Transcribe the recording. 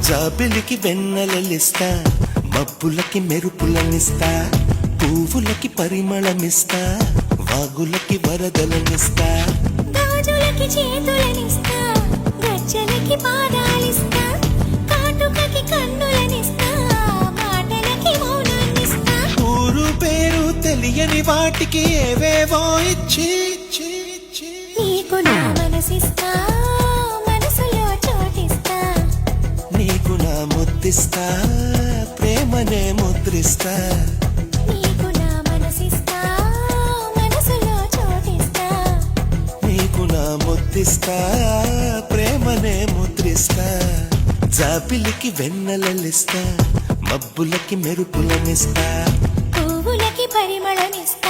జాబిలికి వెన్నెలలిస్తా, మబ్బులకి మెరుపులనిస్తా, పువ్వులకి పరిమళమిస్తా, వాగులకి వరదలనిస్తా, గాజులకి చేతులనిస్తా, గజ్జలకి పాదాలిస్తా, కాటుకకి కన్నులనిస్తా, మాటలకి మౌనాన్నిస్తా. ఊరు పేరు తెలియని వాటికి ఏవేవో ఇచ్చి నీకు నా మనసిస్తా, మనసులో చోటిస్తా, నీకు నా ముద్దిస్తా, ప్రేమనే ముద్రిస్తా. నీకు నా మనసిస్తా, మనసులో చోటిస్తా, నీకు నా ముద్దిస్తా, ప్రేమనే ముద్రిస్తా. జాబిలికి వెన్నెలలిస్తా, మబ్బులకి మెరుపులనిస్తా, పువ్వులకి పరిమళమిస్తా.